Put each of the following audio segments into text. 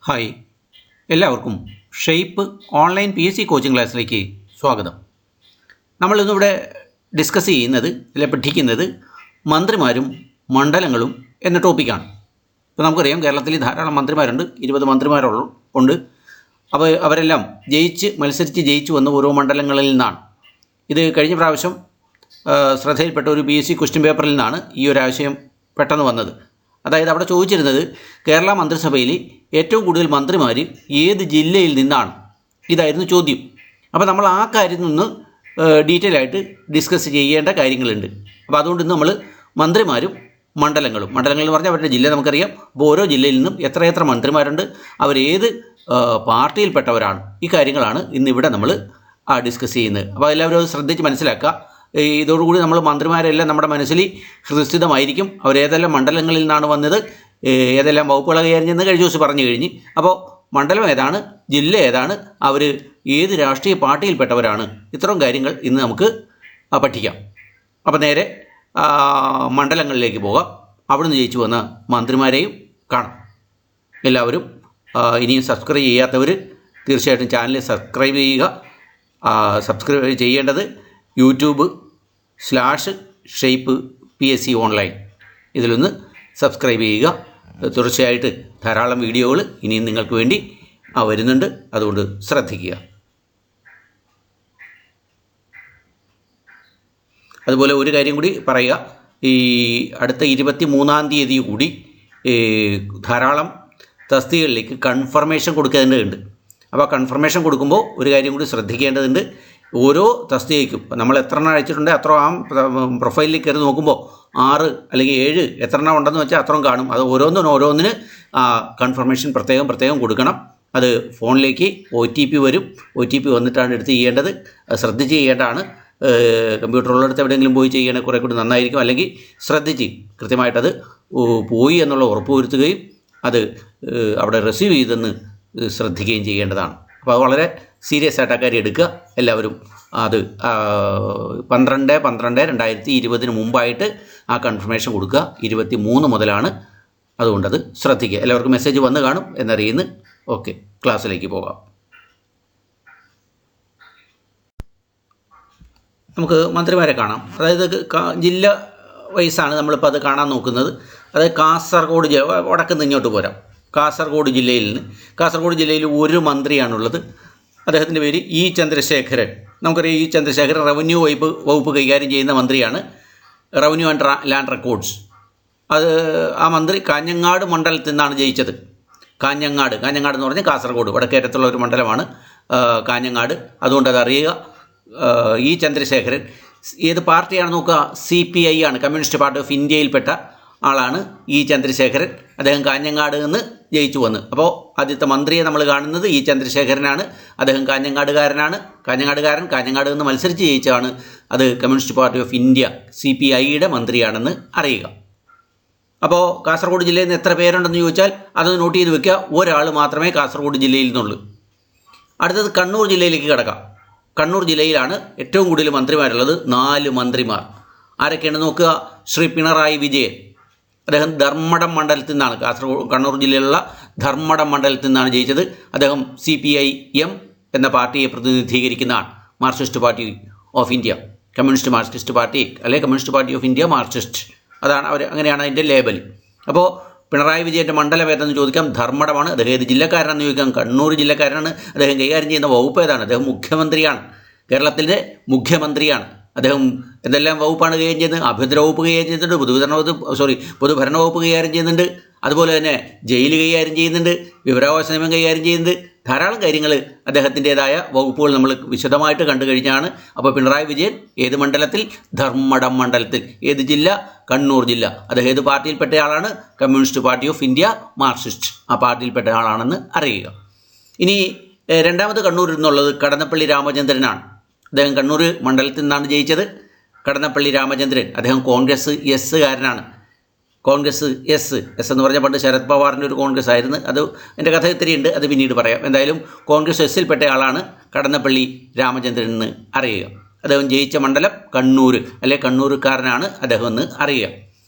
Hi, എല്ലാവർക്കും shape online PSC coaching ക്ലാസ്സിലേക്ക് സ്വാഗതം. നമ്മളിന്നിവിടെ ഡിസ്കസ് ചെയ്യുന്നത് പഠിക്കുന്നത് മന്ത്രിമാരും മണ്ഡലങ്ങളും എന്ന ടോപ്പിക്കാണ്. ഇപ്പോൾ നമുക്കറിയാം, കേരളത്തിൽ ധാരാളം മന്ത്രിമാരുണ്ട്, 20 മന്ത്രിമാരുണ്ട്. അപ്പോൾ അവരെല്ലാം മത്സരിച്ച് ജയിച്ചു വന്ന ഓരോ മണ്ഡലങ്ങളിൽ നിന്നാണ്. ഇത് കഴിഞ്ഞ പ്രാവശ്യം ശ്രദ്ധയിൽപ്പെട്ട ഒരു PSC ക്വസ്റ്റ്യൻ പേപ്പറിൽ നിന്നാണ് ഈ ഒരു ആശയം പെട്ടെന്ന് വന്നത്. അതായത് അവിടെ ചോദിച്ചിരുന്നത്, കേരള മന്ത്രിസഭയിൽ ഏറ്റവും കൂടുതൽ മന്ത്രിമാർ ഏത് ജില്ലയിൽ നിന്നാണ്? ഇതായിരുന്നു ചോദ്യം. അപ്പോൾ നമ്മൾ ആ കാര്യം നിന്ന് ഡീറ്റെയിൽ ആയിട്ട് ഡിസ്കസ് ചെയ്യേണ്ട കാര്യങ്ങളുണ്ട്. അപ്പോൾ അതുകൊണ്ട് ഇന്ന് നമ്മൾ മന്ത്രിമാരും മണ്ഡലങ്ങൾ എന്ന് പറഞ്ഞാൽ അവരുടെ ജില്ല നമുക്കറിയാം. അപ്പോൾ ഓരോ ജില്ലയിൽ നിന്നും എത്ര മന്ത്രിമാരുണ്ട്, അവരേത് പാർട്ടിയിൽപ്പെട്ടവരാണ്, ഈ കാര്യങ്ങളാണ് ഇന്നിവിടെ നമ്മൾ ഡിസ്കസ് ചെയ്യുന്നത്. അപ്പോൾ എല്ലാവരും അത് ശ്രദ്ധിച്ച് മനസ്സിലാക്കുക. ഇതോടുകൂടി നമ്മൾ മന്ത്രിമാരെല്ലാം നമ്മുടെ മനസ്സിൽ ഹൃദയസ്ഥിതമായിരിക്കും. അവരേതെല്ലാം മണ്ഡലങ്ങളിൽ നിന്നാണ് വന്നത്, ഏതെല്ലാം വകുപ്പുകൾ കൈകാര്യം ചെയ്യുന്നത് കഴിഞ്ഞ ദിവസം പറഞ്ഞു കഴിഞ്ഞ്. അപ്പോൾ മണ്ഡലം ഏതാണ്, ജില്ല ഏതാണ്, അവർ ഏത് രാഷ്ട്രീയ പാർട്ടിയിൽപ്പെട്ടവരാണ്, ഇത്തരം കാര്യങ്ങൾ ഇന്ന് നമുക്ക് പഠിക്കാം. അപ്പോൾ നേരെ മണ്ഡലങ്ങളിലേക്ക് പോകാം. അവിടുന്ന് ജയിച്ചു വന്ന മന്ത്രിമാരെയും കാണാം. എല്ലാവരും ഇനിയും സബ്സ്ക്രൈബ് ചെയ്യാത്തവർ തീർച്ചയായിട്ടും ചാനൽ സബ്സ്ക്രൈബ് ചെയ്യുക. സബ്സ്ക്രൈബ് ചെയ്യേണ്ടത് YouTube/ഷെയ്പ്പ് PSC ഓൺലൈൻ, ഇതിലൊന്ന് സബ്സ്ക്രൈബ് ചെയ്യുക. തീർച്ചയായിട്ട് ധാരാളം വീഡിയോകൾ ഇനിയും നിങ്ങൾക്ക് വേണ്ടി വരുന്നുണ്ട്, അതുകൊണ്ട് ശ്രദ്ധിക്കുക. അതുപോലെ ഒരു കാര്യം കൂടി പറയുക, ഈ അടുത്ത 23-ാം തീയതി കൂടി ധാരാളം തസ്തികകളിലേക്ക് കൺഫർമേഷൻ കൊടുക്കേണ്ടതുണ്ട്. അപ്പോൾ കൺഫർമേഷൻ കൊടുക്കുമ്പോൾ ഒരു കാര്യം കൂടി ശ്രദ്ധിക്കേണ്ടതുണ്ട്. ഓരോ തസ്തികയ്ക്കും നമ്മൾ എത്ര എണ്ണം അയച്ചിട്ടുണ്ട് അത്ര ആ പ്രൊഫൈലിൽ കയറി നോക്കുമ്പോൾ 6 അല്ലെങ്കിൽ 7 എത്ര എണ്ണം ഉണ്ടെന്ന് വെച്ചാൽ അത്രയും കാണും. അത് ഓരോന്നിന് കൺഫർമേഷൻ പ്രത്യേകം കൊടുക്കണം. അത് ഫോണിലേക്ക് OTP വരും. OTP വന്നിട്ടാണ് എടുത്ത് ചെയ്യേണ്ടത്. അത് ശ്രദ്ധിച്ച് ചെയ്യേണ്ടതാണ്. കമ്പ്യൂട്ടറുള്ളിടത്ത് എവിടെയെങ്കിലും പോയി ചെയ്യണേ കുറേ കൂടി നന്നായിരിക്കും. അല്ലെങ്കിൽ ശ്രദ്ധിച്ച് കൃത്യമായിട്ടത് പോയി എന്നുള്ള ഉറപ്പ് വരുത്തുകയും അത് അവിടെ റിസീവ് ചെയ്തെന്ന് ശ്രദ്ധിക്കുകയും ചെയ്യേണ്ടതാണ്. അപ്പോൾ അത് വളരെ സീരിയസ് ആയിട്ട് ആ കാര്യം എടുക്കുക. എല്ലാവരും അത് 12/12/2020 മുമ്പായിട്ട് ആ കൺഫർമേഷൻ കൊടുക്കുക. 23 മുതലാണ്, അതുകൊണ്ടത് ശ്രദ്ധിക്കുക. എല്ലാവർക്കും മെസ്സേജ് വന്ന് കാണും എന്നറിയുന്നു. ഓക്കെ, ക്ലാസ്സിലേക്ക് പോകാം. നമുക്ക് മന്ത്രിമാരെ കാണാം. അതായത് ജില്ല വൈസാണ് നമ്മളിപ്പോൾ അത് കാണാൻ നോക്കുന്നത്. അതായത് കാസർഗോഡ് വടക്കുന്ന് ഇങ്ങോട്ട് പോരാം. കാസർഗോഡ് ജില്ലയിൽ ഒരു മന്ത്രിയാണുള്ളത്. അദ്ദേഹത്തിൻ്റെ പേര് E. ചന്ദ്രശേഖരൻ. നമുക്കറിയാം, E. ചന്ദ്രശേഖരൻ റവന്യൂ വകുപ്പ് കൈകാര്യം ചെയ്യുന്ന മന്ത്രിയാണ്. Revenue and land records. ആ മന്ത്രി കാഞ്ഞങ്ങാട് മണ്ഡലത്തിൽ നിന്നാണ് ജയിച്ചത്. കാഞ്ഞങ്ങാട് എന്ന് പറഞ്ഞാൽ കാസർഗോഡ് വടക്കേറ്റത്തുള്ള ഒരു മണ്ഡലമാണ് കാഞ്ഞങ്ങാട്. അതുകൊണ്ട് അത് അറിയുക. E. ചന്ദ്രശേഖരൻ ഏത് പാർട്ടിയാണ് നോക്കുക? CPI ആണ്, കമ്മ്യൂണിസ്റ്റ് പാർട്ടി ഓഫ് ഇന്ത്യയിൽപ്പെട്ട ആളാണ് E. ചന്ദ്രശേഖരൻ. അദ്ദേഹം കാഞ്ഞങ്ങാട് നിന്ന് ജയിച്ചു വന്ന്. അപ്പോൾ ആദ്യത്തെ മന്ത്രിയെ നമ്മൾ കാണുന്നത് E. ചന്ദ്രശേഖരനാണ്. അദ്ദേഹം കാഞ്ഞങ്ങാട് നിന്ന് മത്സരിച്ച് ജയിച്ചാണ്. അത് കമ്മ്യൂണിസ്റ്റ് പാർട്ടി ഓഫ് ഇന്ത്യ CPIയുടെ മന്ത്രിയാണെന്ന് അറിയുക. അപ്പോൾ കാസർഗോഡ് ജില്ലയിൽ നിന്ന് എത്ര പേരുണ്ടെന്ന് ചോദിച്ചാൽ അത് നോട്ട് ചെയ്ത് വെക്കുക. ഒരാൾ മാത്രമേ കാസർഗോഡ് ജില്ലയിൽ നിന്നുള്ളൂ. അടുത്തത് കണ്ണൂർ ജില്ലയിലേക്ക് കിടക്കാം. കണ്ണൂർ ജില്ലയിലാണ് ഏറ്റവും കൂടുതൽ മന്ത്രിമാരുള്ളത്, 4 മന്ത്രിമാർ. ആരൊക്കെയാണ് നോക്കുക? ശ്രീ പിണറായി വിജയൻ. അദ്ദേഹം ധർമ്മടം മണ്ഡലത്തിൽ നിന്നാണ്, കണ്ണൂർ ജില്ലയിലുള്ള ധർമ്മടം മണ്ഡലത്തിൽ നിന്നാണ് ജയിച്ചത്. അദ്ദേഹം CPIM എന്ന പാർട്ടിയെ പ്രതിനിധീകരിക്കുന്നതാണ്. Marxist Party of India, Communist Marxist Party അല്ലെങ്കിൽ Communist Party of India Marxist, അതാണ് അങ്ങനെയാണ് അതിൻ്റെ ലേബൽ. അപ്പോൾ പിണറായി വിജയൻ്റെ മണ്ഡലം ഏതെന്ന് ചോദിക്കാം, ധർമ്മടമാണ്. അദ്ദേഹം ഏത് ജില്ലക്കാരനാണെന്ന് ചോദിക്കാം, കണ്ണൂർ ജില്ലക്കാരനാണ്. അദ്ദേഹം കൈകാര്യം ചെയ്യുന്ന വകുപ്പ് ഏതാണ്? അദ്ദേഹം മുഖ്യമന്ത്രിയാണ്, കേരളത്തിൻ്റെ മുഖ്യമന്ത്രിയാണ്. അദ്ദേഹം എന്തെല്ലാം വകുപ്പാണ് കൈകാര്യം ചെയ്യുന്നത്? ആഭ്യന്തര വകുപ്പ് കൈകാര്യം ചെയ്യുന്നുണ്ട്, പൊതുഭരണ വകുപ്പ് കൈകാര്യം ചെയ്യുന്നുണ്ട്, അതുപോലെ തന്നെ ജയിൽ കൈകാര്യം ചെയ്യുന്നുണ്ട്, വിവരാവകാശ നിയമം കൈകാര്യം ചെയ്യുന്നുണ്ട്. ധാരാളം കാര്യങ്ങൾ അദ്ദേഹത്തിൻ്റേതായ വകുപ്പുകൾ നമ്മൾ വിശദമായിട്ട് കണ്ടു കഴിഞ്ഞാണ്. അപ്പോൾ പിണറായി വിജയൻ ഏത് മണ്ഡലത്തിൽ? ധർമ്മടം മണ്ഡലത്തിൽ. ഏത് ജില്ല? കണ്ണൂർ ജില്ല. അദ്ദേഹം ഏത് പാർട്ടിയിൽപ്പെട്ട ആളാണ്? Communist Party of India Marxist, ആ പാർട്ടിയിൽപ്പെട്ട ആളാണെന്ന് അറിയുക. ഇനി രണ്ടാമത് കണ്ണൂരിൽ നിന്നുള്ളത് കടന്നപ്പള്ളി രാമചന്ദ്രനാണ്. അദ്ദേഹം കണ്ണൂർ മണ്ഡലത്തിൽ നിന്നാണ് ജയിച്ചത്. കടന്നപ്പള്ളി രാമചന്ദ്രൻ, അദ്ദേഹം കോൺഗ്രസ് കാരനാണ്. കോൺഗ്രസ് എസ് എന്ന് പറഞ്ഞാൽ പണ്ട് ശരത് പവാറിൻ്റെ ഒരു കോൺഗ്രസ് ആയിരുന്നു. അത് എൻ്റെ കഥ ഇത്തിരിയുണ്ട്, അത് പിന്നീട് പറയാം. എന്തായാലും കോൺഗ്രസ് എസിൽപ്പെട്ട ആളാണ് കടന്നപ്പള്ളി രാമചന്ദ്രൻ എന്ന് അറിയുക. അദ്ദേഹം ജയിച്ച മണ്ഡലം കണ്ണൂർ, അല്ലെ കണ്ണൂരുകാരനാണ് അദ്ദേഹം എന്ന് അറിയുക.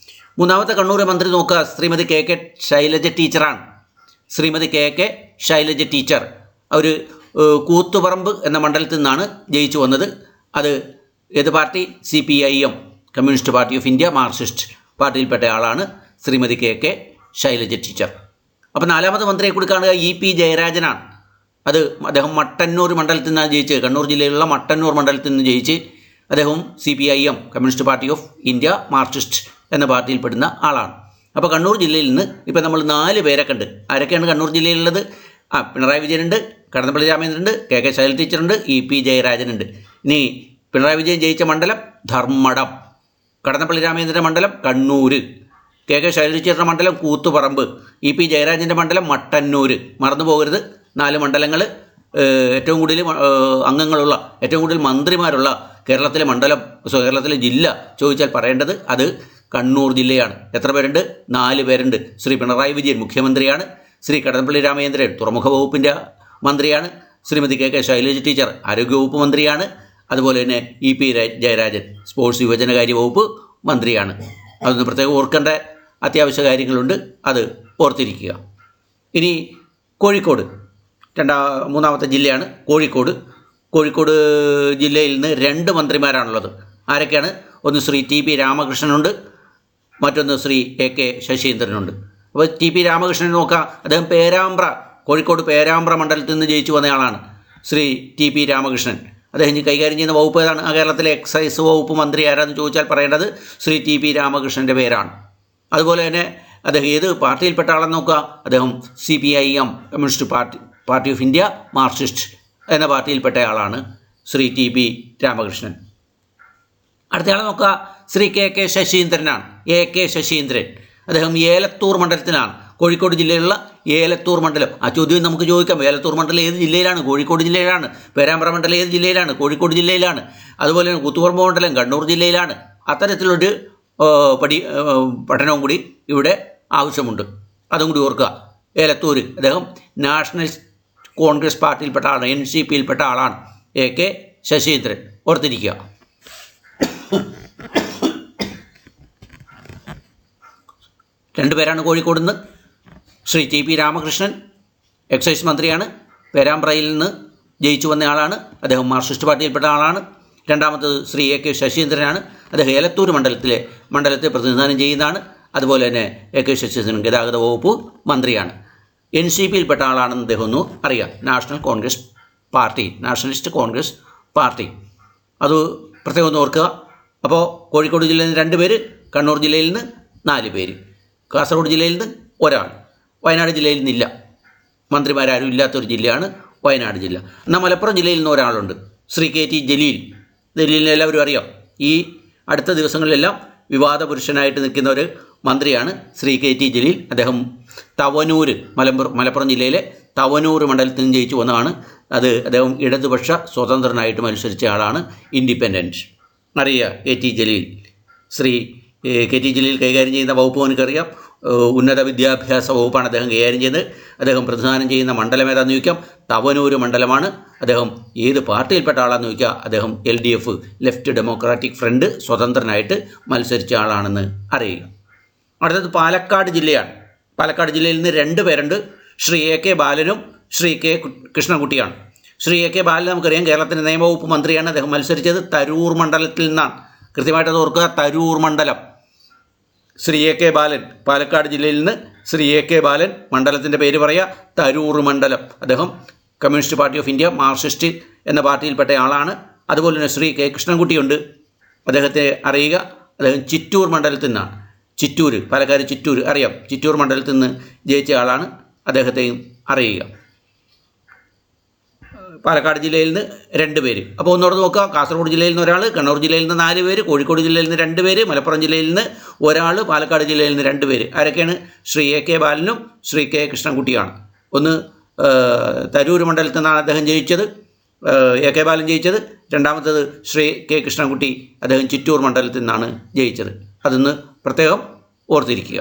മൂന്നാമത്തെ കണ്ണൂർ മന്ത്രി നോക്കുക, ശ്രീമതി KK ശൈലജ ടീച്ചറാണ്. Shrimati K Shailaja teacher. അവർ കൂത്തുപറമ്പ് എന്ന മണ്ഡലത്തിൽ നിന്നാണ് ജയിച്ചു വന്നത്. അത് ഏത് party? CPIM, Communist Party of India, Marxist പാർട്ടിയിൽപ്പെട്ട ആളാണ് ശ്രീമതി കെ ശൈലജ ടീച്ചർ. അപ്പോൾ നാലാമത് മന്ത്രിയെ കൂടി കാണുക EP ജയരാജനാണ്. അദ്ദേഹം മട്ടന്നൂർ മണ്ഡലത്തിൽ നിന്നാണ് ജയിച്ചത്. കണ്ണൂർ ജില്ലയിലുള്ള മട്ടന്നൂർ മണ്ഡലത്തിൽ നിന്ന് ജയിച്ച് അദ്ദേഹവും CPIM, Communist Party of India, Marxist എന്ന പാർട്ടിയിൽപ്പെടുന്ന ആളാണ്. അപ്പോൾ കണ്ണൂർ ജില്ലയിൽ നിന്ന് ഇപ്പോൾ നമ്മൾ 4 പേരൊക്കെ ഉണ്ട്. ആരൊക്കെയാണ് കണ്ണൂർ ജില്ലയിലുള്ളത്? പിണറായി വിജയനുണ്ട്, കടന്നപ്പള്ളി രാമചന്ദ്രനുണ്ട്, കെ ശൈലജ ടീച്ചറുണ്ട്, EP ജയരാജനുണ്ട്. ഇനി പിണറായി വിജയൻ ജയിച്ച മണ്ഡലം ധർമ്മടം, കടന്നപ്പള്ളി രാമചന്ദ്രൻ്റെ മണ്ഡലം കണ്ണൂർ, കെ ശൈലജ ടീച്ചറുടെ മണ്ഡലം കൂത്തുപറമ്പ്, EP ജയരാജൻ്റെ മണ്ഡലം മട്ടന്നൂർ. മറന്നു പോകരുത്, 4 മണ്ഡലങ്ങൾ. ഏറ്റവും കൂടുതൽ അംഗങ്ങളുള്ള, ഏറ്റവും കൂടുതൽ മന്ത്രിമാരുള്ള കേരളത്തിലെ മണ്ഡലം, കേരളത്തിലെ ജില്ല ചോദിച്ചാൽ പറയേണ്ടത് അത് കണ്ണൂർ ജില്ലയാണ്. എത്ര പേരുണ്ട്? 4 പേരുണ്ട്. ശ്രീ പിണറായി വിജയൻ മുഖ്യമന്ത്രിയാണ്, ശ്രീ കടന്നപ്പള്ളി രാമചന്ദ്രൻ തുറമുഖ വകുപ്പിൻ്റെ മന്ത്രിയാണ്, ശ്രീമതി കെ ശൈലജ ടീച്ചർ ആരോഗ്യവകുപ്പ് മന്ത്രിയാണ്, അതുപോലെ തന്നെ EP ജയരാജൻ സ്പോർട്സ് യുവജനകാര്യ വകുപ്പ് മന്ത്രിയാണ്. അതൊന്ന് പ്രത്യേകം ഓർക്കേണ്ട അത്യാവശ്യ കാര്യങ്ങളുണ്ട്, അത് ഓർത്തിരിക്കുക. ഇനി കോഴിക്കോട്, മൂന്നാമത്തെ ജില്ലയാണ് കോഴിക്കോട്. കോഴിക്കോട് ജില്ലയിൽ നിന്ന് 2 മന്ത്രിമാരാണുള്ളത്. ആരൊക്കെയാണ്? ഒന്ന് ശ്രീ TP രാമകൃഷ്ണനുണ്ട്, മറ്റൊന്ന് ശ്രീ AK ശശീന്ദ്രനുണ്ട്. അപ്പോൾ TP രാമകൃഷ്ണൻ നോക്കാം, അദ്ദേഹം കോഴിക്കോട് പേരാമ്പ്ര മണ്ഡലത്തിൽ നിന്ന് ജയിച്ചു വന്നയാളാണ് ശ്രീ TP രാമകൃഷ്ണൻ. അദ്ദേഹം കൈകാര്യം ചെയ്യുന്ന വകുപ്പ് ഏതാണ്? കേരളത്തിലെ എക്സൈസ് വകുപ്പ് മന്ത്രി ആരാന്ന് ചോദിച്ചാൽ പറയേണ്ടത് ശ്രീ TP രാമകൃഷ്ണൻ്റെ പേരാണ്. അതുപോലെ തന്നെ അദ്ദേഹം ഏത് പാർട്ടിയിൽപ്പെട്ട ആളെന്ന് നോക്കുക, അദ്ദേഹം CPIM, Communist Party of India, Marxist എന്ന പാർട്ടിയിൽപ്പെട്ട ആളാണ് ശ്രീ TP രാമകൃഷ്ണൻ. അടുത്തയാളെ നോക്കുക, ശ്രീ KK ശശീന്ദ്രനാണ്. AK ശശീന്ദ്രൻ. അദ്ദേഹം ഏലത്തൂർ മണ്ഡലത്തിലാണ്, കോഴിക്കോട് ജില്ലയിലുള്ള ഏലത്തൂർ മണ്ഡലം. ആ ചോദ്യം നമുക്ക് ചോദിക്കാം, ഏലത്തൂർ മണ്ഡലം ഏത് ജില്ലയിലാണ്? കോഴിക്കോട് ജില്ലയിലാണ്. പേരാമ്പ്ര മണ്ഡലം ഏത് ജില്ലയിലാണ്? കോഴിക്കോട് ജില്ലയിലാണ്. അതുപോലെ തന്നെ കൂത്തുപറമ്പ് മണ്ഡലം കണ്ണൂർ ജില്ലയിലാണ്. അത്തരത്തിലൊരു പഠനവും കൂടി ഇവിടെ ആവശ്യമുണ്ട്, അതും കൂടി ഓർക്കുക. ഏലത്തൂർ, അദ്ദേഹം നാഷണലിസ്റ്റ് കോൺഗ്രസ് പാർട്ടിയിൽപ്പെട്ട ആളാണ്, NCPയിൽപ്പെട്ട ആളാണ് AK ശശീന്ദ്രൻ. ഓർത്തിരിക്കുക. രണ്ടുപേരാണ് കോഴിക്കോട് നിന്ന്. ശ്രീ TP രാമകൃഷ്ണൻ എക്സൈസ് മന്ത്രിയാണ്, പേരാമ്പ്രയിൽ നിന്ന് ജയിച്ചു വന്ന ആളാണ്, അദ്ദേഹം മാർക്സിസ്റ്റ് പാർട്ടിയിൽപ്പെട്ട ആളാണ്. രണ്ടാമത്തത് ശ്രീ AK ശശീന്ദ്രനാണ്, അദ്ദേഹം ഏലത്തൂർ മണ്ഡലത്തെ പ്രതിനിധാനം ചെയ്യുന്നതാണ്. അതുപോലെ തന്നെ AK ശശീന്ദ്രൻ ഗതാഗത വകുപ്പ് മന്ത്രിയാണ്. NCPയിൽപ്പെട്ട ആളാണെന്ന് അദ്ദേഹം ഒന്ന് അറിയാം, നാഷണലിസ്റ്റ് കോൺഗ്രസ് പാർട്ടി. അത് പ്രത്യേകം ഒന്ന് ഓർക്കുക. അപ്പോൾ കോഴിക്കോട് ജില്ലയിൽ നിന്ന് 2 പേര്, കണ്ണൂർ ജില്ലയിൽ നിന്ന് 4 പേര്, കാസർഗോഡ് ജില്ലയിൽ നിന്ന് 1 വയനാട് ജില്ലയിൽ നിന്നില്ല. മന്ത്രിമാരാരും ഇല്ലാത്തൊരു ജില്ലയാണ് വയനാട് ജില്ല. എന്നാൽ മലപ്പുറം ജില്ലയിൽ നിന്ന് ഒരാളുണ്ട്, ശ്രീ KT ജലീൽ. ജലീലിനെ എല്ലാവരും അറിയാം. ഈ അടുത്ത ദിവസങ്ങളിലെല്ലാം വിവാദ പുരുഷനായിട്ട് നിൽക്കുന്ന ഒരു മന്ത്രിയാണ് ശ്രീ KT ജലീൽ. അദ്ദേഹം തവനൂർ, മലപ്പുറം ജില്ലയിലെ തവനൂർ മണ്ഡലത്തിൽ നിന്ന് ജയിച്ചു വന്നതാണ്. അദ്ദേഹം ഇടതുപക്ഷ സ്വതന്ത്രനായിട്ട് മത്സരിച്ച ആളാണ്, ഇൻഡിപെൻഡൻറ്റ്. അറിയുക KT ജലീൽ. ശ്രീ KT ജലീൽ കൈകാര്യം ചെയ്യുന്ന വകുപ്പ് എനിക്കറിയാം, ഉന്നത വിദ്യാഭ്യാസ വകുപ്പാണ് അദ്ദേഹം കൈകാര്യം ചെയ്യുന്നത്. അദ്ദേഹം പ്രതിനിധാനം ചെയ്യുന്ന മണ്ഡലം ഏതാണെന്ന് ചോദിക്കാം, തവനൂർ മണ്ഡലമാണ്. അദ്ദേഹം ഏത് പാർട്ടിയിൽപ്പെട്ട ആളാണെന്ന് ചോദിക്കുക, അദ്ദേഹം LDF, ലെഫ്റ്റ് ഡെമോക്രാറ്റിക് ഫ്രണ്ട്, സ്വതന്ത്രനായിട്ട് മത്സരിച്ച ആളാണെന്ന് അറിയുക. അടുത്തത് പാലക്കാട് ജില്ലയാണ്. പാലക്കാട് ജില്ലയിൽ നിന്ന് 2 പേരുണ്ട്, ശ്രീ AK ബാലനും ശ്രീ K കൃഷ്ണൻകുട്ടിയാണ്. ശ്രീ AK ബാലൻ നമുക്കറിയാം, കേരളത്തിൻ്റെ നിയമവകുപ്പ് മന്ത്രിയാണ്. അദ്ദേഹം മത്സരിച്ചത് തരൂർ മണ്ഡലത്തിൽ നിന്നാണ്. കൃത്യമായിട്ടത് ഓർക്കുക, തരൂർ മണ്ഡലം. ശ്രീ AK ബാലൻ, പാലക്കാട് ജില്ലയിൽ നിന്ന് ശ്രീ AK ബാലൻ, മണ്ഡലത്തിൻ്റെ പേര് പറയുക, തരൂർ മണ്ഡലം. അദ്ദേഹം communist Party of India, Marxist എന്ന പാർട്ടിയിൽപ്പെട്ട ആളാണ്. അതുപോലെ തന്നെ ശ്രീ K കൃഷ്ണൻകുട്ടിയുണ്ട്, അദ്ദേഹത്തെ അറിയുക. അദ്ദേഹം ചിറ്റൂർ മണ്ഡലത്തിൽ നിന്നാണ്. പാലക്കാട് ചിറ്റൂർ അറിയാം, ചിറ്റൂർ മണ്ഡലത്തിൽ നിന്ന് ജയിച്ച ആളാണ്, അദ്ദേഹത്തെയും അറിയുക. പാലക്കാട് ജില്ലയിൽ നിന്ന് 2 പേര്. അപ്പോൾ ഒന്നുകൂടെ നോക്കുക, കാസർഗോഡ് ജില്ലയിൽ നിന്ന് 1, കണ്ണൂർ ജില്ലയിൽ നിന്ന് 4 പേര്, കോഴിക്കോട് ജില്ലയിൽ നിന്ന് 2 പേര്, മലപ്പുറം ജില്ലയിൽ നിന്ന് 1, പാലക്കാട് ജില്ലയിൽ നിന്ന് 2 പേര്. ആരൊക്കെയാണ്? ശ്രീ AK ബാലനും ശ്രീ K കൃഷ്ണൻകുട്ടിയാണ്. ഒന്ന് തരൂർ മണ്ഡലത്തിൽ നിന്നാണ് അദ്ദേഹം ജയിച്ചത്, AK ബാലൻ ജയിച്ചത്. രണ്ടാമത്തത് ശ്രീ K കൃഷ്ണൻകുട്ടി, അദ്ദേഹം ചിറ്റൂർ മണ്ഡലത്തിൽ നിന്നാണ് ജയിച്ചത്. അതൊന്ന് പ്രത്യേകം ഓർത്തിരിക്കുക.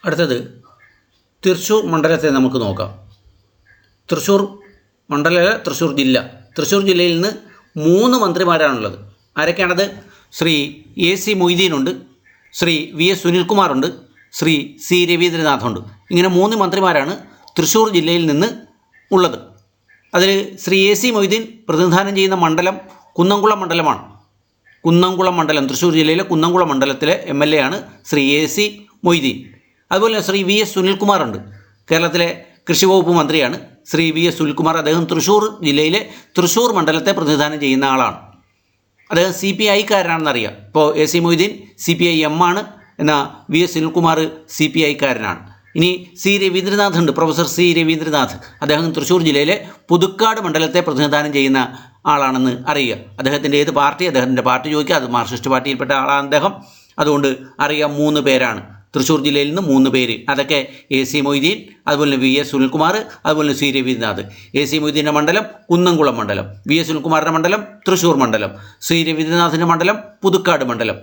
അടുത്തത് തൃശ്ശൂർ മണ്ഡലത്തെ നമുക്ക് നോക്കാം. തൃശ്ശൂർ ജില്ല. തൃശ്ശൂർ ജില്ലയിൽ നിന്ന് 3 മന്ത്രിമാരാണുള്ളത്. ആരൊക്കെയാണത്? ശ്രീ AC മൊയ്തീനുണ്ട്, ശ്രീ വി എസ് സുനിൽകുമാറുണ്ട്, ശ്രീ സി രവീന്ദ്രനാഥുണ്ട്. ഇങ്ങനെ 3 മന്ത്രിമാരാണ് തൃശ്ശൂർ ജില്ലയിൽ നിന്ന് ഉള്ളത്. അതിൽ ശ്രീ എ സി മൊയ്തീൻ പ്രതിനിധാനം ചെയ്യുന്ന മണ്ഡലം കുന്നംകുളം മണ്ഡലമാണ്. കുന്നംകുളം മണ്ഡലം, തൃശ്ശൂർ ജില്ലയിലെ കുന്നംകുളം മണ്ഡലത്തിലെ MLA ആണ് ശ്രീ എ സി മൊയ്തീൻ. അതുപോലെ ശ്രീ വി എസ് സുനിൽകുമാറുണ്ട്, കേരളത്തിലെ കൃഷി വകുപ്പ് മന്ത്രിയാണ് ശ്രീ വി എസ് സുനിൽകുമാർ. അദ്ദേഹം തൃശ്ശൂർ ജില്ലയിലെ തൃശ്ശൂർ മണ്ഡലത്തെ പ്രതിനിധാനം ചെയ്യുന്ന ആളാണ്. അദ്ദേഹം CPI-കാരനാണെന്നറിയാം. ഇപ്പോൾ എ സി മൊയ്തീൻ CPI-M ആണ്, എന്നാൽ വി എസ് സുനിൽകുമാർ CPI-കാരനാണ്. ഇനി സി രവീന്ദ്രനാഥ് ഉണ്ട്, പ്രൊഫസർ സി രവീന്ദ്രനാഥ്. അദ്ദേഹം തൃശ്ശൂർ ജില്ലയിലെ പുതുക്കാട് മണ്ഡലത്തെ പ്രതിനിധാനം ചെയ്യുന്ന ആളാണെന്ന് അറിയുക. അദ്ദേഹത്തിൻ്റെ ഏത് പാർട്ടി, അദ്ദേഹത്തിൻ്റെ പാർട്ടി ചോദിക്കുക. അത് മാർക്സിസ്റ്റ് പാർട്ടിയിൽപ്പെട്ട ആളാണ് അദ്ദേഹം. അതുകൊണ്ട് അറിയാം 3 പേരാണ് തൃശ്ശൂർ ജില്ലയിൽ നിന്ന് 3 പേര്. അതൊക്കെ എ സി മൊയ്തീൻ, അതുപോലെ വി എസ് സുനിൽകുമാർ, അതുപോലെ സി രവീന്ദ്രനാഥ്. എ സി മൊയ്തീൻ്റെ മണ്ഡലം കുന്നംകുളം മണ്ഡലം, വി എസ് സുനിൽകുമാറിൻ്റെ മണ്ഡലം തൃശ്ശൂർ മണ്ഡലം, സി രവീന്ദ്രനാഥിൻ്റെ മണ്ഡലം പുതുക്കാട് മണ്ഡലം.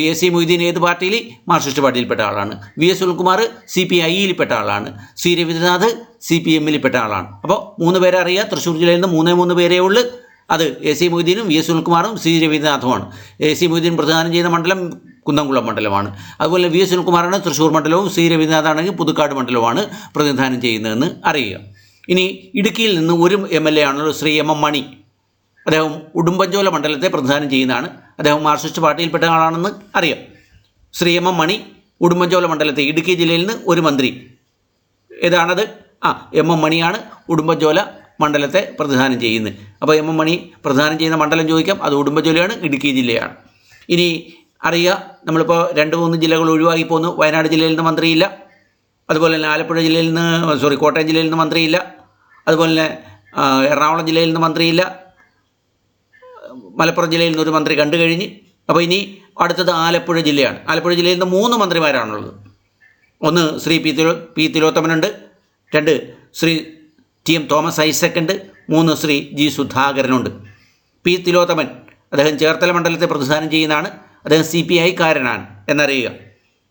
എ സി മൊയ്തീൻ ഏത് പാർട്ടിയിൽ? മാർക്സിസ്റ്റ് പാർട്ടിയിൽപ്പെട്ട ആളാണ്. വി എസ് സുനിൽകുമാർ CPI-യിൽപ്പെട്ട ആളാണ്. സി രവീന്ദ്രനാഥ് CPM-ൽപ്പെട്ട ആളാണ്. അപ്പോൾ 3 പേരെ അറിയാം. തൃശ്ശൂർ ജില്ലയിൽ നിന്ന് 3 പേരേ ഉള്ളൂ. അത് എ സി മൊയ്തീനും വി എസ് സുനിൽകുമാറും സി രവീന്ദ്രനാഥുമാണ്. എ സി മൊയ്തീൻ പ്രധാനം ചെയ്യുന്ന മണ്ഡലം കുന്നംകുളം മണ്ഡലമാണ്. അതുപോലെ വി എസ് സുനിൽകുമാറാണ് തൃശ്ശൂർ മണ്ഡലവും, സി രവീന്ദ്രനാഥാണെങ്കിൽ പുതുക്കാട് മണ്ഡലവുമാണ് പ്രതിനിധാനം ചെയ്യുന്നതെന്ന് അറിയുക. ഇനി ഇടുക്കിയിൽ നിന്ന് ഒരു MLA ആണല്ലോ ശ്രീ M M മണി. അദ്ദേഹം ഉടുമ്പൻചോല മണ്ഡലത്തെ പ്രതിനിധാനം ചെയ്യുന്നതാണ്. അദ്ദേഹം മാർക്സിസ്റ്റ് പാർട്ടിയിൽപ്പെട്ട ആളാണെന്ന് അറിയാം. ശ്രീ M M മണി ഉടുമ്പൻചോല മണ്ഡലത്തെ, ഇടുക്കി ജില്ലയിൽ നിന്ന് ഒരു മന്ത്രി. ഏതാണത്? M M മണിയാണ് ഉടുമ്പൻചോല മണ്ഡലത്തെ പ്രതിനിധാനം ചെയ്യുന്നത്. അപ്പോൾ M M മണി പ്രതിനിധാനം ചെയ്യുന്ന മണ്ഡലം ചോദിക്കാം. അത് ഉടുമ്പൻചോലയാണ്, ഇടുക്കി ജില്ലയാണ്. ഇനി അറിയുക, നമ്മളിപ്പോൾ 2-3 ജില്ലകൾ ഒഴിവാക്കി പോന്നു. വയനാട് ജില്ലയിൽ നിന്ന് മന്ത്രിയില്ല. അതുപോലെ തന്നെ ആലപ്പുഴ ജില്ലയിൽ നിന്ന് കോട്ടയം ജില്ലയിൽ നിന്ന് മന്ത്രിയില്ല. അതുപോലെ തന്നെ എറണാകുളം ജില്ലയിൽ നിന്ന് മന്ത്രിയില്ല. മലപ്പുറം ജില്ലയിൽ നിന്ന് ഒരു മന്ത്രി കണ്ടു കഴിഞ്ഞ്. അപ്പോൾ ഇനി അടുത്തത് ആലപ്പുഴ ജില്ലയാണ്. ആലപ്പുഴ ജില്ലയിൽ നിന്ന് 3 മന്ത്രിമാരാണുള്ളത്. ഒന്ന് ശ്രീ പി തിലോത്തമനുണ്ട്, 2 ശ്രീ TM തോമസ് ഐസക് ഉണ്ട്, 3 ശ്രീ G സുധാകരനുണ്ട്. പി തിലോത്തമൻ അദ്ദേഹം ചേർത്തല മണ്ഡലത്തെ പ്രതിനിധാനം ചെയ്യുന്നതാണ്. അദ്ദേഹം CPI-കാരനാണ് എന്നറിയുക.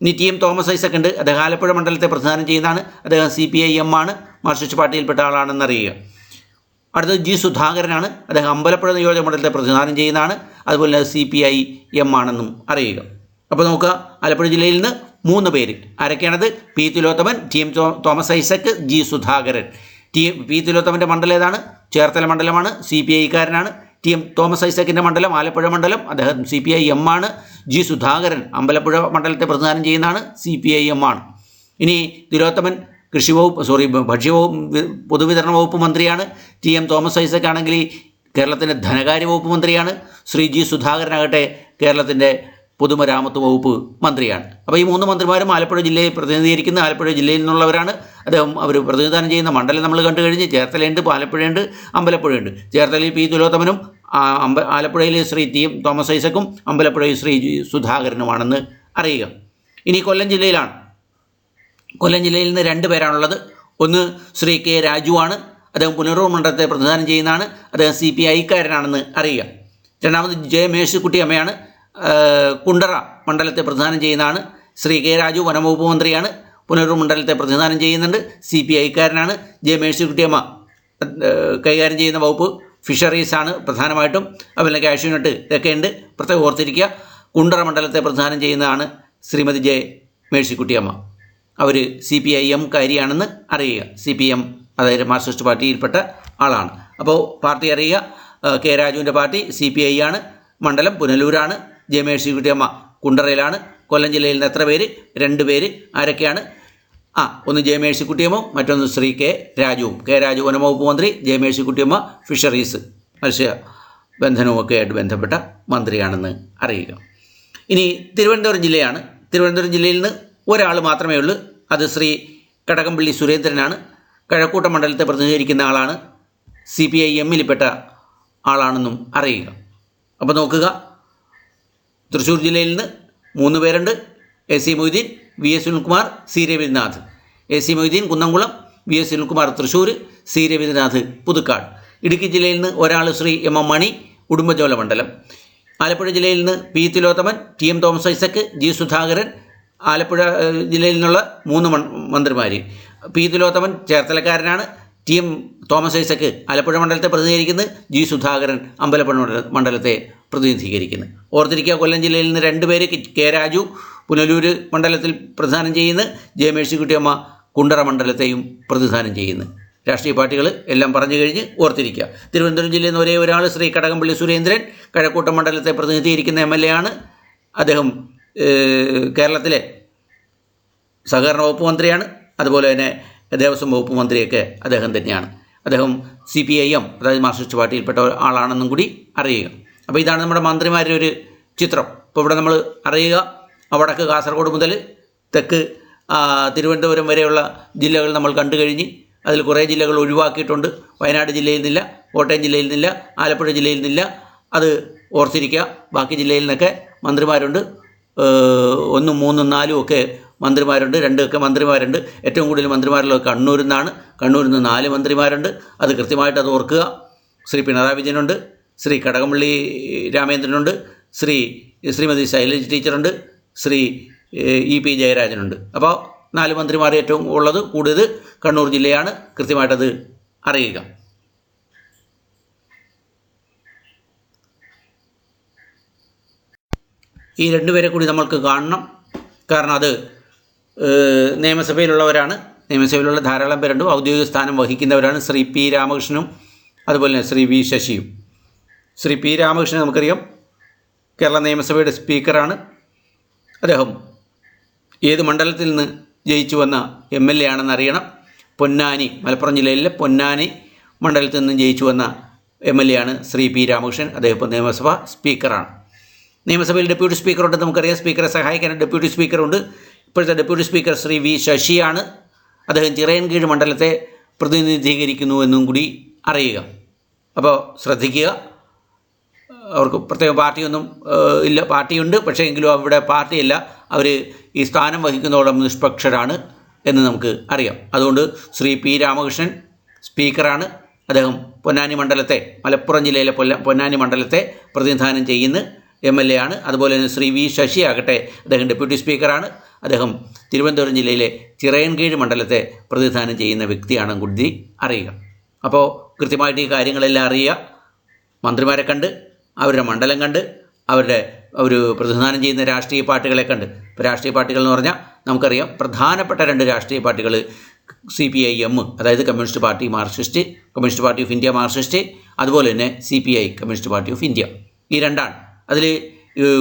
ഇനി TM തോമസ് ഐസക് ഉണ്ട്, അദ്ദേഹം ആലപ്പുഴ മണ്ഡലത്തെ പ്രതിനിധാനം ചെയ്യുന്നതാണ്. അദ്ദേഹം CPI-M ആണ്, മാർക്സിസ്റ്റ് പാർട്ടിയിൽപ്പെട്ട ആളാണെന്നറിയുക. അടുത്തത് G സുധാകരനാണ്, അദ്ദേഹം അമ്പലപ്പുഴ നിയോജക മണ്ഡലത്തെ പ്രതിനിധാനം ചെയ്യുന്നതാണ്. അതുപോലെ തന്നെ CPI-M ആണെന്നും അറിയുക. അപ്പോൾ നോക്കുക, ആലപ്പുഴ ജില്ലയിൽ നിന്ന് 3 പേര്. ആരൊക്കെയാണത്? P Thilothaman, TM Thomas Isaac, G Sudhakaran. P തിലോത്തമൻ്റെ മണ്ഡലം ഏതാണ്? ചേർത്തല മണ്ഡലമാണ്, CPI-കാരനാണ്. TM തോമസ് ഐസക്കിൻ്റെ മണ്ഡലം ആലപ്പുഴ മണ്ഡലം, അദ്ദേഹം CPI-M ആണ്. G സുധാകരൻ അമ്പലപ്പുഴ മണ്ഡലത്തെ പ്രതിനിധാനം ചെയ്യുന്നതാണ്, CPI-M ആണ്. ഇനി തിലോത്തമൻ ഭക്ഷ്യവകുപ്പ് പൊതുവിതരണ വകുപ്പ് മന്ത്രിയാണ്. TM തോമസ് ഐസക് ആണെങ്കിൽ കേരളത്തിൻ്റെ ധനകാര്യ വകുപ്പ് മന്ത്രിയാണ്. ശ്രീ G സുധാകരനാകട്ടെ കേരളത്തിൻ്റെ പൊതുമരാമത്ത് വകുപ്പ് മന്ത്രിയാണ്. അപ്പോൾ ഈ 3 മന്ത്രിമാരും ആലപ്പുഴ ജില്ലയെ പ്രതിനിധീകരിക്കുന്ന ആലപ്പുഴ ജില്ലയിൽ നിന്നുള്ളവരാണ്. അവർ പ്രതിനിധാനം ചെയ്യുന്ന മണ്ഡലം നമ്മൾ കണ്ടു കഴിഞ്ഞ്. ചേർത്തലയുണ്ട്, ആലപ്പുഴയുണ്ട്, അമ്പലപ്പുഴയുണ്ട്. ചേർത്തലയിൽ പി തിലോത്തമനും, ആലപ്പുഴയിൽ ശ്രീ TM തോമസ് ഐസക്കും, അമ്പലപ്പുഴയിൽ ശ്രീ G സുധാകരനുമാണെന്ന് അറിയുക. ഇനി കൊല്ലം ജില്ലയിലാണ്. കൊല്ലം ജില്ലയിൽ നിന്ന് 2 പേരാണുള്ളത്. ഒന്ന് ശ്രീ K രാജുവാണ്, അദ്ദേഹം പുനലൂർ മണ്ഡലത്തെ പ്രതിനിധാനം ചെയ്യുന്നതാണ്. അദ്ദേഹം CPI-കാരനാണെന്ന് അറിയുക. രണ്ടാമത് J മേഴ്സിക്കുട്ടിയമ്മയാണ്, കുണ്ടറ മണ്ഡലത്തെ പ്രതിനിധാനം ചെയ്യുന്നതാണ്. ശ്രീ K രാജു വനംവകുപ്പ് മന്ത്രിയാണ്, പുനലൂർ മണ്ഡലത്തെ പ്രതിനിധാനം ചെയ്യുന്നുണ്ട്, CPI-കാരനാണ്. J മേഴ്സിക്കുട്ടിയമ്മ കൈകാര്യം ചെയ്യുന്ന വകുപ്പ് ഫിഷറീസാണ് പ്രധാനമായിട്ടും. അതുപോലെ കാഷ്യൂനട്ട് ഇതൊക്കെ ഉണ്ട്, പ്രത്യേകം ഓർത്തിരിക്കുക. കുണ്ടറ മണ്ഡലത്തെ പ്രതിനിധാനം ചെയ്യുന്നതാണ് ശ്രീമതി J മേഴ്സിക്കുട്ടിയമ്മ. അവർ CPI-M-കാരിയാണെന്ന് അറിയുക. CPM അതായത് മാർക്സിസ്റ്റ് പാർട്ടിയിൽപ്പെട്ട ആളാണ്. അപ്പോൾ പാർട്ടി അറിയുക. K രാജുവിൻ്റെ പാർട്ടി CPI ആണ്, മണ്ഡലം പുനലൂരാണ്. J മേഴ്സിക്കുട്ടിയമ്മ കുണ്ടറയിലാണ്. കൊല്ലം ജില്ലയിൽ നിന്ന് എത്ര പേര്? 2 പേര്. ആരൊക്കെയാണ്? ഒന്ന് J മേഴ്സിക്കുട്ടിയമ്മയും മറ്റൊന്ന് ശ്രീ K രാജുവും. K രാജു വനംവകുപ്പ് മന്ത്രി, J മേഴ്സിക്കുട്ടിയമ്മ ഫിഷറീസ് മത്സ്യബന്ധനവുമൊക്കെ ആയിട്ട് ബന്ധപ്പെട്ട മന്ത്രിയാണെന്ന് അറിയുക. ഇനി തിരുവനന്തപുരം ജില്ലയാണ്. തിരുവനന്തപുരം ജില്ലയിൽ നിന്ന് ഒരാൾ മാത്രമേ ഉള്ളൂ. അത് ശ്രീ കടകംപള്ളി സുരേന്ദ്രനാണ്. കഴക്കൂട്ടം മണ്ഡലത്തെ പ്രതിനിധീകരിക്കുന്ന ആളാണ്. CPI-M-ൽപ്പെട്ട ആളാണെന്നും അറിയുക. അപ്പോൾ നോക്കുക, തൃശ്ശൂർ ജില്ലയിൽ നിന്ന് 3 പേരുണ്ട്. A C Moideen, V S Sunilkumar, C Raveendranath. A C Moideen Kunnamkulam, V S Sunilkumar Thrissur, C Raveendranath Puthukkad. Idukki ജില്ലയിൽ നിന്ന് ഒരാൾ ശ്രീ M M മണി, ഉടുമ്പൻചോല മണ്ഡലം. ആലപ്പുഴ ജില്ലയിൽ നിന്ന് P Thilothaman, TM Thomas Isaac, G Sudhakaran. Alappuzha ജില്ലയിൽ നിന്നുള്ള 3 മന്ത്രിമാർ. പി തിലോത്തമൻ ചേർത്തലക്കാരനാണ്. TM തോമസ് ഐസക് ആലപ്പുഴ മണ്ഡലത്തെ പ്രതിനിധീകരിക്കുന്നത്, G സുധാകരൻ അമ്പലപ്പുഴ മണ്ഡലത്തെ പ്രതിനിധീകരിക്കുന്നത്. ഓർത്തിരിക്കുക, കൊല്ലം ജില്ലയിൽ നിന്ന് 2 പേര്, കെ രാജു പുനലൂർ മണ്ഡലത്തിൽ പ്രതിനിധാനം ചെയ്യുന്നു, ജെ മേഴ്സിക്കുട്ടിയമ്മ കുണ്ടറ മണ്ഡലത്തെയും പ്രതിനിധാനം ചെയ്യുന്നു. രാഷ്ട്രീയ പാർട്ടികൾ എല്ലാം പറഞ്ഞു കഴിഞ്ഞ് ഓർത്തിരിക്കുക. തിരുവനന്തപുരം ജില്ലയിൽ നിന്ന് ഒരേ ഒരാൾ ശ്രീ കടകംപള്ളി സുരേന്ദ്രൻ കഴക്കൂട്ടം മണ്ഡലത്തെ പ്രതിനിധീകരിക്കുന്ന MLA ആണ്. അദ്ദേഹം കേരളത്തിലെ സഹകരണ വകുപ്പ് മന്ത്രിയാണ്. അതുപോലെ തന്നെ ദേവസ്വം വകുപ്പ് മന്ത്രിയൊക്കെ അദ്ദേഹം തന്നെയാണ്. അദ്ദേഹം CPIM അതായത് മാർക്സിസ്റ്റ് പാർട്ടിയിൽപ്പെട്ട ആളാണെന്നും കൂടി അറിയുക. അപ്പോൾ ഇതാണ് നമ്മുടെ മന്ത്രിമാരുടെ ഒരു ചിത്രം. ഇപ്പോൾ ഇവിടെ നമ്മൾ അറിയുക, വടക്ക് കാസർഗോഡ് മുതൽ തെക്ക് തിരുവനന്തപുരം വരെയുള്ള ജില്ലകൾ നമ്മൾ കണ്ടു കഴിഞ്ഞ് അതിൽ കുറേ ജില്ലകൾ ഒഴിവാക്കിയിട്ടുണ്ട്. വയനാട് ജില്ലയിൽ നിന്നില്ല, കോട്ടയം ജില്ലയിൽ നിന്നില്ല, ആലപ്പുഴ ജില്ലയിൽ നിന്നില്ല. അത് ഓർത്തിരിക്കുക. ബാക്കി ജില്ലയിൽ നിന്നൊക്കെ മന്ത്രിമാരുണ്ട്. 1, 3, 4 ഒക്കെ മന്ത്രിമാരുണ്ട്, 2 ഒക്കെ മന്ത്രിമാരുണ്ട്. ഏറ്റവും കൂടുതൽ മന്ത്രിമാരുള്ളത് കണ്ണൂരിൽ നിന്നാണ്. കണ്ണൂരിൽ നിന്ന് 4 മന്ത്രിമാരുണ്ട്. അത് കൃത്യമായിട്ട് അത് ഓർക്കുക. ശ്രീ പിണറായി വിജയനുണ്ട്, ശ്രീ കടകംപള്ളി രാമേന്ദ്രനുണ്ട്, ശ്രീമതി ശൈലജ ടീച്ചറുണ്ട്, ശ്രീ EP ജയരാജനുണ്ട്. അപ്പോൾ 4 മന്ത്രിമാർ ഏറ്റവും ഉള്ളത് കൂടുതൽ കണ്ണൂർ ജില്ലയാണ്. കൃത്യമായിട്ടത് അറിയുക. ഈ 2 പേരെ കൂടി നമ്മൾക്ക് കാണണം. കാരണം അത് നിയമസഭയിലുള്ളവരാണ്. നിയമസഭയിലുള്ള ധാരാളം പേരുണ്ട്. ഔദ്യോഗിക സ്ഥാനം വഹിക്കുന്നവരാണ്. ശ്രീ P രാമകൃഷ്ണനും അതുപോലെ തന്നെ ശ്രീ V ശശിയും. ശ്രീ P രാമകൃഷ്ണൻ നമുക്കറിയാം, കേരള നിയമസഭയുടെ സ്പീക്കറാണ്. അദ്ദേഹം ഏത് മണ്ഡലത്തിൽ നിന്ന് ജയിച്ചു വന്ന MLA ആണെന്ന് അറിയണം. പൊന്നാനി, മലപ്പുറം ജില്ലയിലെ പൊന്നാനി മണ്ഡലത്തിൽ നിന്ന് ജയിച്ചു വന്ന MLA ആണ് ശ്രീ P രാമകൃഷ്ണൻ. അദ്ദേഹം ഇപ്പോൾ നിയമസഭ സ്പീക്കറാണ്. നിയമസഭയിൽ ഡെപ്യൂട്ടി സ്പീക്കറുണ്ട്, നമുക്കറിയാം. സ്പീക്കറെ സഹായിക്കാൻ ഡെപ്യൂട്ടി സ്പീക്കറുണ്ട്. ഇപ്പോഴത്തെ ഡെപ്യൂട്ടി സ്പീക്കർ ശ്രീ V ശശിയാണ്. അദ്ദേഹം ചിറയൻകീഴ് മണ്ഡലത്തെ പ്രതിനിധീകരിക്കുന്നു എന്നും കൂടി അറിയുക. അപ്പോൾ ശ്രദ്ധിക്കുക. അവർക്ക് പ്രത്യേക പാർട്ടിയൊന്നും ഇല്ല. പാർട്ടിയുണ്ട്, പക്ഷേ എങ്കിലും അവിടെ പാർട്ടിയല്ല. അവർ ഈ സ്ഥാനം വഹിക്കുന്നതോടൊപ്പം നിഷ്പക്ഷരാണ് എന്ന് നമുക്ക് അറിയാം. അതുകൊണ്ട് ശ്രീ P രാമകൃഷ്ണൻ സ്പീക്കറാണ്. അദ്ദേഹം പൊന്നാനി മണ്ഡലത്തെ, മലപ്പുറം ജില്ലയിലെ പൊന്നാനി മണ്ഡലത്തെ പ്രതിനിധാനം ചെയ്യുന്ന MLA ആണ്. അതുപോലെ തന്നെ ശ്രീ V ശശി ആകട്ടെ, അദ്ദേഹം ഡെപ്യൂട്ടി സ്പീക്കറാണ്. അദ്ദേഹം തിരുവനന്തപുരം ജില്ലയിലെ ചിറയൻകീഴ് മണ്ഡലത്തെ പ്രതിനിധാനം ചെയ്യുന്ന വ്യക്തിയാണെന്ന് കൂടി അറിയുക. അപ്പോൾ കൃത്യമായിട്ട് ഈ കാര്യങ്ങളെല്ലാം അറിയുക. മന്ത്രിമാരെ കണ്ട്, അവരുടെ മണ്ഡലം കണ്ട്, അവർ പ്രതിനിധാനം ചെയ്യുന്ന രാഷ്ട്രീയ പാർട്ടികളെ കണ്ട്. ഇപ്പോൾ രാഷ്ട്രീയ പാർട്ടികൾ എന്ന് പറഞ്ഞാൽ നമുക്കറിയാം, പ്രധാനപ്പെട്ട 2 രാഷ്ട്രീയ പാർട്ടികൾ CPIM അതായത് communist Party of India Marxist, അതുപോലെ തന്നെ CPI communist Party of India. ഈ 2ആണ്. അതിൽ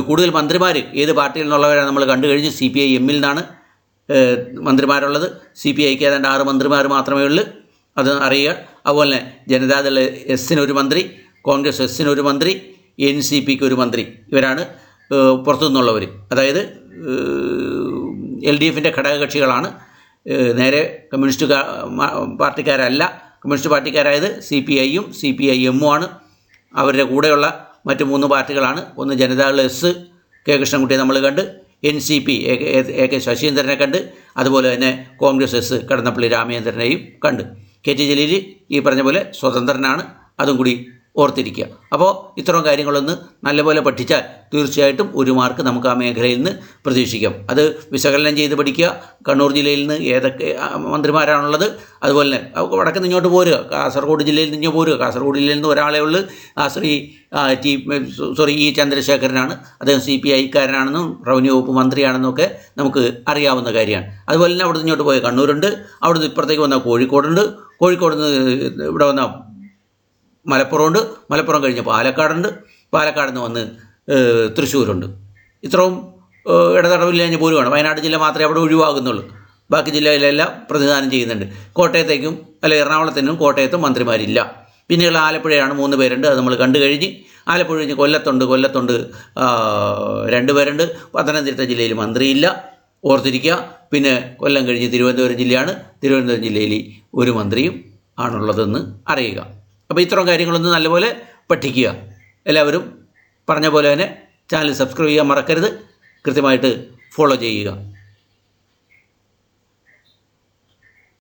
കൂടുതൽ മന്ത്രിമാർ ഏത് പാർട്ടിയിൽ നിന്നുള്ളവരാണ് നമ്മൾ കണ്ടു കഴിഞ്ഞ്. CPIM-ൽ നിന്നാണ് മന്ത്രിമാരുള്ളത്. CPIക്ക് ഏതാണ്ട് 6 മന്ത്രിമാർ മാത്രമേ ഉള്ളൂ. അത് അറിയുക. അതുപോലെ തന്നെ ജനതാദൾ S-ന് 1 മന്ത്രി, കോൺഗ്രസ് S-ന് 1 മന്ത്രി, NCPക്ക് 1 മന്ത്രി. ഇവരാണ് പുറത്തു നിന്നുള്ളവർ. അതായത് LDFൻ്റെ ഘടകകക്ഷികളാണ്. നേരെ കമ്മ്യൂണിസ്റ്റ് പാർട്ടിക്കാരല്ല. കമ്മ്യൂണിസ്റ്റ് പാർട്ടിക്കാരായത് CPIയും CPIM-ഉം ആണ്. അവരുടെ കൂടെയുള്ള മറ്റ് 3 പാർട്ടികളാണ്. ഒന്ന് ജനതാദൾ S, കെ കൃഷ്ണൻകുട്ടിയെ നമ്മൾ കണ്ട്, NCP AK ശശീന്ദ്രനെ കണ്ട്, അതുപോലെ തന്നെ കോൺഗ്രസ് S കടന്നപ്പള്ളി രാമചന്ദ്രനെയും കണ്ട്. KT ജലീൽ ഈ പറഞ്ഞ പോലെ സ്വതന്ത്രനാണ്. അതും കൂടി ഓർത്തിരിക്കുക. അപ്പോൾ ഇത്തരം കാര്യങ്ങളൊന്ന് നല്ലപോലെ പഠിച്ചാൽ തീർച്ചയായിട്ടും 1 മാർക്ക് നമുക്ക് ആ മേഖലയിൽ നിന്ന് പ്രതീക്ഷിക്കാം. അത് വിശകലനം ചെയ്ത് പഠിക്കുക. കണ്ണൂർ ജില്ലയിൽ നിന്ന് ഏതൊക്കെ മന്ത്രിമാരാണുള്ളത്, അതുപോലെ തന്നെ വടക്ക് നിന്ന് ഇങ്ങോട്ട് പോരുക. കാസർഗോഡ് ജില്ലയിൽ നിന്ന് പോരുക. കാസർഗോഡ് ജില്ലയിൽ നിന്ന് ഒരാളെ ഉള്ളൂ, ഈ ചന്ദ്രശേഖരനാണ്. അദ്ദേഹം CPIക്കാരനാണെന്നും റവന്യൂ വകുപ്പ് മന്ത്രിയാണെന്നും ഒക്കെ നമുക്ക് അറിയാവുന്ന കാര്യമാണ്. അതുപോലെ തന്നെ അവിടെ നിന്ന് ഇങ്ങോട്ട് പോയ കണ്ണൂരുണ്ട്. അവിടെ നിന്ന് ഇപ്പുറത്തേക്ക് വന്ന കോഴിക്കോടുണ്ട്. കോഴിക്കോട് നിന്ന് ഇവിടെ വന്ന മലപ്പുറമുണ്ട്. മലപ്പുറം കഴിഞ്ഞ് പാലക്കാടുണ്ട്. പാലക്കാട് നിന്ന് വന്ന് തൃശ്ശൂരുണ്ട്. ഇത്രയും ഇടതടവിൽ കഴിഞ്ഞ് പോരുവാണ്. വയനാട് ജില്ല മാത്രമേ അവിടെ ഒഴിവാകുന്നുള്ളൂ. ബാക്കി ജില്ലയിലെല്ലാം പ്രതിനിധാനം ചെയ്യുന്നുണ്ട്. കോട്ടയത്തേക്കും എറണാകുളത്തിനും കോട്ടയത്തും മന്ത്രിമാരില്ല. പിന്നെയുള്ള ആലപ്പുഴയാണ് 3 പേരുണ്ട്. അത് നമ്മൾ കണ്ടു കഴിഞ്ഞ്. ആലപ്പുഴ കഴിഞ്ഞ് കൊല്ലത്തുണ്ട് 2 പേരുണ്ട്. പത്തനംതിട്ട ജില്ലയിൽ മന്ത്രിയില്ല, ഓർത്തിരിക്കുക. പിന്നെ കൊല്ലം കഴിഞ്ഞ് തിരുവനന്തപുരം ജില്ലയാണ്. തിരുവനന്തപുരം ജില്ലയിൽ 1 മന്ത്രിയും ആണുള്ളതെന്ന് അറിയുക. അപ്പോൾ ഇത്തരം കാര്യങ്ങളൊന്ന് നല്ലപോലെ പഠിക്കുക. എല്ലാവരും പറഞ്ഞ പോലെ തന്നെ ചാനൽ സബ്സ്ക്രൈബ് ചെയ്യാൻ മറക്കരുത്. കൃത്യമായിട്ട് ഫോളോ ചെയ്യുക.